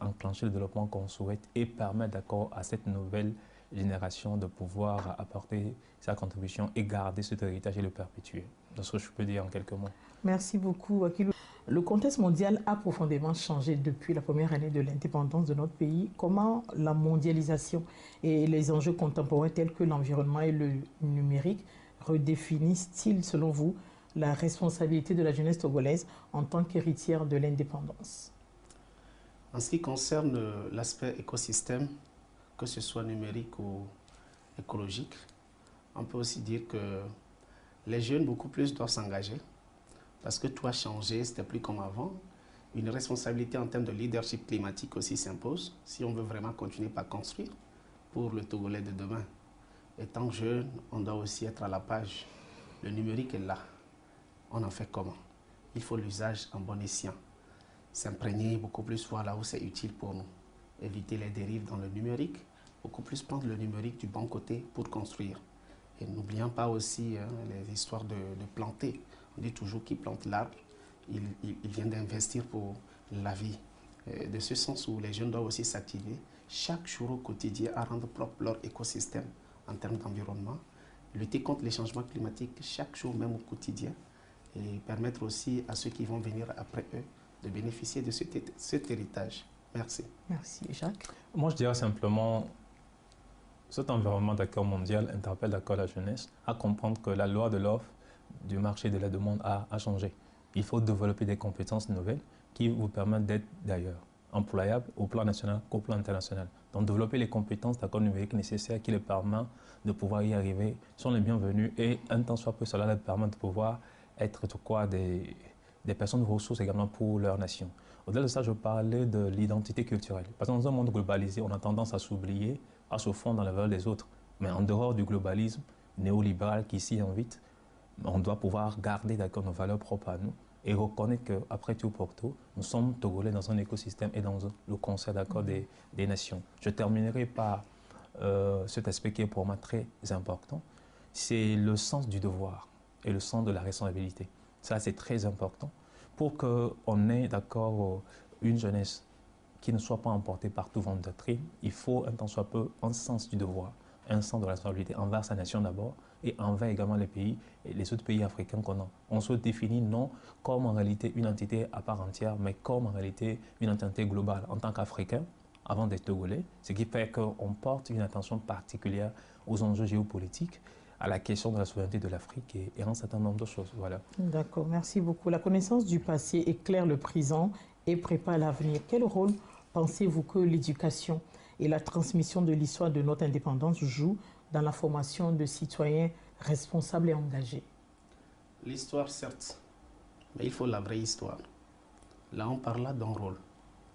enclencher le développement qu'on souhaite et permettre d'accord à cette nouvelle génération de pouvoir apporter sa contribution et garder cet héritage et le perpétuer. C'est ce que je peux dire en quelques mots. Merci beaucoup, Wakilou. Le contexte mondial a profondément changé depuis la première année de l'indépendance de notre pays. Comment la mondialisation et les enjeux contemporains tels que l'environnement et le numérique redéfinissent-ils, selon vous, la responsabilité de la jeunesse togolaise en tant qu'héritière de l'indépendance? En ce qui concerne l'aspect écosystème, que ce soit numérique ou écologique, on peut aussi dire que les jeunes beaucoup plus doivent s'engager parce que tout a changé, c'était plus comme avant. Une responsabilité en termes de leadership climatique aussi s'impose si on veut vraiment continuer par construire pour le Togolais de demain. Étant jeune, on doit aussi être à la page. Le numérique est là. On en fait comment? Il faut l'usage en bon escient. S'imprégner beaucoup plus, voir là où c'est utile pour nous. Éviter les dérives dans le numérique, beaucoup plus prendre le numérique du bon côté pour construire. Et n'oublions pas aussi les histoires de planter. On dit toujours qui plante l'arbre, il vient d'investir pour la vie. De ce sens où les jeunes doivent aussi s'activer chaque jour au quotidien à rendre propre leur écosystème en termes d'environnement, lutter contre les changements climatiques chaque jour même au quotidien et permettre aussi à ceux qui vont venir après eux de bénéficier de cet héritage. Merci. Merci, Jacques. Moi, je dirais simplement, cet environnement d'accord mondial interpelle d'accord la jeunesse à comprendre que la loi de l'offre du marché et de la demande a changé. Il faut développer des compétences nouvelles qui vous permettent d'être d'ailleurs employables au plan national qu'au plan international. Donc développer les compétences d'accord numérique nécessaires qui les permettent de pouvoir y arriver sont les bienvenus et un temps soit peu cela leur permet de pouvoir être des personnes ressources également pour leur nation. Au-delà de ça, je parlais de l'identité culturelle. Parce que dans un monde globalisé, on a tendance à s'oublier, à se fondre dans les valeurs des autres. Mais en dehors du globalisme néolibéral qui s'y invite, on doit pouvoir garder d'accord nos valeurs propres à nous et reconnaître qu'après tout pour tout, nous sommes Togolais dans un écosystème et dans le concert d'accord des nations. Je terminerai par cet aspect qui est pour moi très important, c'est le sens du devoir et le sens de la responsabilité. Ça, c'est très important pour qu'on ait d'accord une jeunesse qui ne soit pas emportée par tout vent de doctrine. Il faut un tant soit peu un sens du devoir, un sens de la responsabilité envers sa nation d'abord et envers également les pays et les autres pays africains qu'on a. On se définit non comme en réalité une entité à part entière, mais comme en réalité une entité globale en tant qu'Africain, avant d'être Togolais, ce qui fait qu'on porte une attention particulière aux enjeux géopolitiques, à la question de la souveraineté de l'Afrique et un certain nombre de choses. Voilà. D'accord, merci beaucoup. La connaissance du passé éclaire le présent et prépare l'avenir. Quel rôle pensez-vous que l'éducation et la transmission de l'histoire de notre indépendance jouent dans la formation de citoyens responsables et engagés? L'histoire, certes, mais il faut la vraie histoire. Là, on parle là d'un rôle,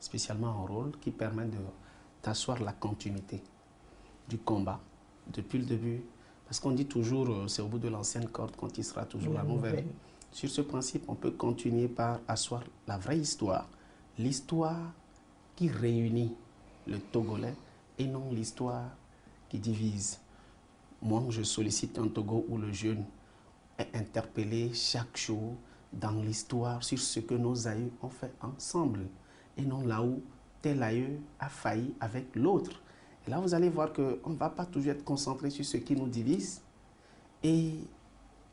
spécialement un rôle qui permet d'asseoir la continuité du combat depuis le début. Parce qu'on dit toujours, c'est au bout de l'ancienne corde qu'on tissera toujours la nouvelle. Sur ce principe, on peut continuer par asseoir la vraie histoire. L'histoire qui réunit le Togolais et non l'histoire qui divise. Moi, je sollicite un Togo où le jeune est interpellé chaque jour dans l'histoire sur ce que nos aïeux ont fait ensemble. Et non là où tel aïeux a failli avec l'autre. Et là, vous allez voir qu'on ne va pas toujours être concentré sur ce qui nous divise et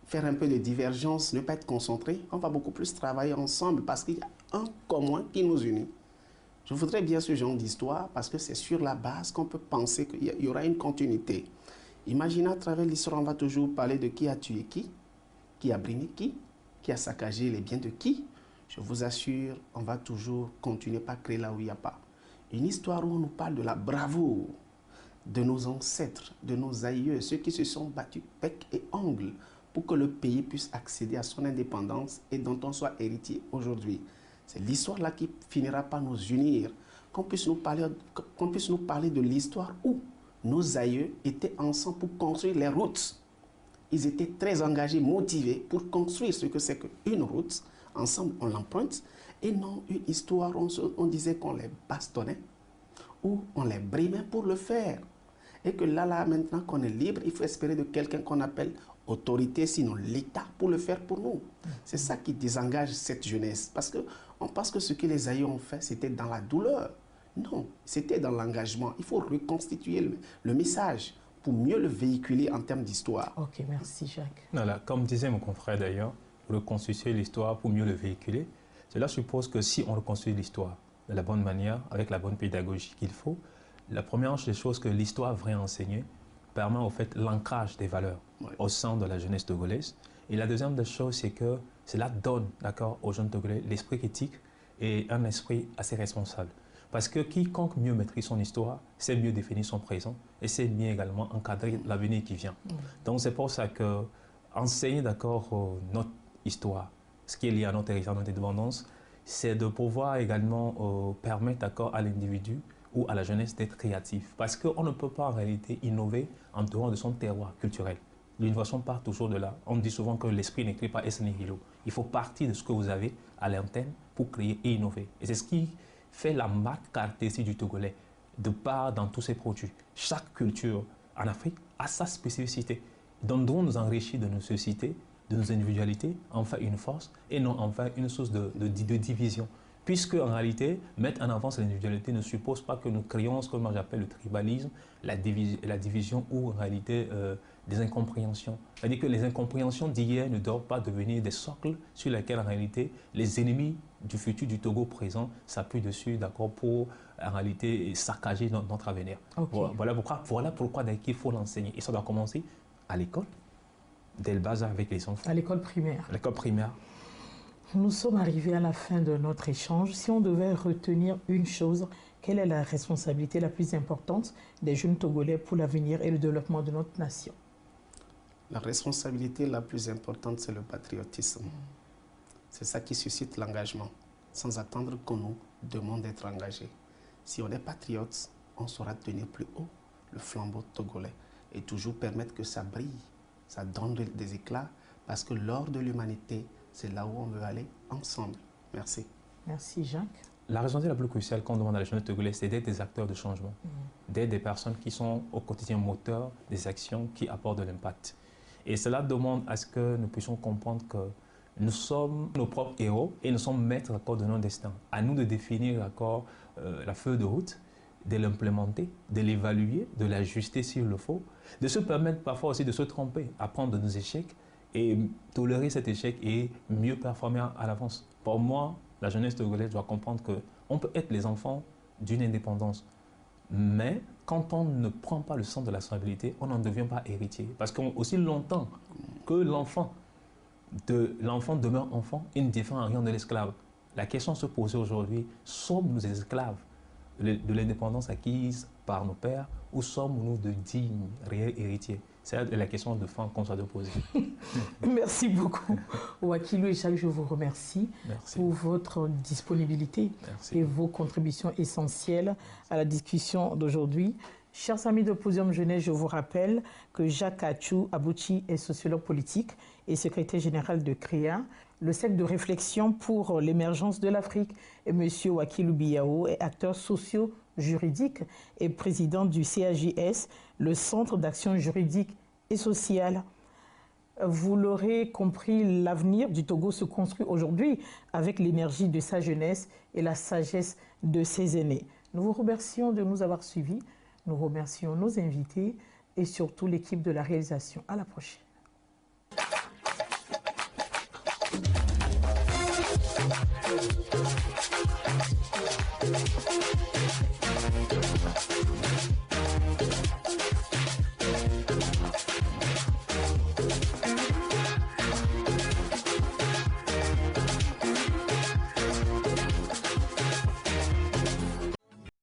faire un peu de divergence, ne pas être concentré. On va beaucoup plus travailler ensemble parce qu'il y a un commun qui nous unit. Je voudrais bien ce genre d'histoire parce que c'est sur la base qu'on peut penser qu'il y aura une continuité. Imaginez à travers l'histoire, on va toujours parler de qui a tué qui a brimé qui a saccagé les biens de qui. Je vous assure, on va toujours continuer par créer là où il n'y a pas. Une histoire où on nous parle de la bravoure de nos ancêtres, de nos aïeux, ceux qui se sont battus bec et ongle pour que le pays puisse accéder à son indépendance et dont on soit héritier aujourd'hui. C'est l'histoire là qui finira par nous unir, qu'on puisse nous parler de l'histoire où nos aïeux étaient ensemble pour construire les routes. Ils étaient très engagés, motivés pour construire ce que c'est qu'une route. Ensemble, on l'emprunte. Et non une histoire où on disait qu'on les bastonnait ou on les brimait pour le faire. Et que là, maintenant qu'on est libre, il faut espérer de quelqu'un qu'on appelle autorité, sinon l'État, pour le faire pour nous. C'est ça qui désengage cette jeunesse. Parce qu'on pense que ce que les aïeux ont fait, c'était dans la douleur. Non, c'était dans l'engagement. Il faut reconstituer le message pour mieux le véhiculer en termes d'histoire. Ok, merci Jacques. Voilà, comme disait mon confrère d'ailleurs, reconstituer l'histoire pour mieux le véhiculer. Cela suppose que si on reconstruit l'histoire de la bonne manière, avec la bonne pédagogie qu'il faut, la première des choses que l'histoire vraie enseigner permet au fait l'ancrage des valeurs au sein de la jeunesse togolaise. Et la deuxième des choses, c'est que cela donne aux jeunes Togolais l'esprit critique et un esprit assez responsable. Parce que quiconque mieux maîtrise son histoire, sait mieux définir son présent et sait mieux également encadrer l'avenir qui vient. Donc c'est pour ça que enseigner notre histoire, ce qui est lié à notre héritage, notre indépendance, c'est de pouvoir également permettre à l'individu ou à la jeunesse d'être créatif. Parce qu'on ne peut pas en réalité innover en dehors de son terroir culturel. L'innovation part toujours de là. On dit souvent que l'esprit n'écrit pas es nihilo. Il faut partir de ce que vous avez à l'antenne pour créer et innover. Et c'est ce qui fait la marque caractéristique du Togolais, de part dans tous ses produits. Chaque culture en Afrique a sa spécificité. Donc, nous enrichir de nos sociétés, de nos individualités, en faire une force et non en faire une source de division. Puisque en réalité, mettre en avant cette individualité ne suppose pas que nous créons ce que moi j'appelle le tribalisme, la division ou en réalité des incompréhensions. C'est-à-dire que les incompréhensions d'hier ne doivent pas devenir des socles sur lesquels en réalité les ennemis du futur du Togo présent s'appuient dessus, d'accord, pour en réalité saccager notre avenir. Okay. Voilà pourquoi il faut l'enseigner. Et ça doit commencer à l'école, dès le bas âge avec les enfants. À l'école primaire. À l'école primaire. Nous sommes arrivés à la fin de notre échange. Si on devait retenir une chose, quelle est la responsabilité la plus importante des jeunes Togolais pour l'avenir et le développement de notre nation? La responsabilité la plus importante, c'est le patriotisme. C'est ça qui suscite l'engagement, sans attendre qu'on nous demande d'être engagés. Si on est patriote, on saura tenir plus haut le flambeau togolais et toujours permettre que ça brille, ça donne des éclats, parce que l'or de l'humanité, c'est là où on veut aller ensemble. Merci. Merci Jacques. La raison la plus cruciale qu'on demande à la jeunesse togolaise, c'est d'être des acteurs de changement, d'être des personnes qui sont au quotidien moteurs des actions qui apportent de l'impact. Et cela demande à ce que nous puissions comprendre que nous sommes nos propres héros et nous sommes maîtres de notre destin. À nous de définir la feuille de route, de l'implémenter, de l'évaluer, de l'ajuster s'il le faut, de se permettre parfois aussi de se tromper, apprendre de nos échecs et tolérer cet échec et mieux performer à l'avance. Pour moi, la jeunesse togolaise doit comprendre qu'on peut être les enfants d'une indépendance, mais quand on ne prend pas le sens de la responsabilité, on n'en devient pas héritier. Parce qu'aussi longtemps que l'enfant demeure enfant, il ne défend rien de l'esclave. La question se pose aujourd'hui, sommes-nous des esclaves de l'indépendance acquise par nos pères ou sommes-nous de dignes, réels héritiers? C'est la question de fond qu'on doit poser. Merci beaucoup. Wakilou et Jacques, je vous remercie pour votre disponibilité et vos contributions essentielles à la discussion d'aujourd'hui. Chers amis de Podium Jeunesse, je vous rappelle que Jacques Achou Abouchi est sociologue politique et secrétaire général de CREA, le cercle de réflexion pour l'émergence de l'Afrique. Et M. Wakilou Biao est acteur socio-juridique et président du CAJS, le Centre d'action juridique et sociale. Vous l'aurez compris, l'avenir du Togo se construit aujourd'hui avec l'énergie de sa jeunesse et la sagesse de ses aînés. Nous vous remercions de nous avoir suivis. Nous remercions nos invités et surtout l'équipe de la réalisation. À la prochaine.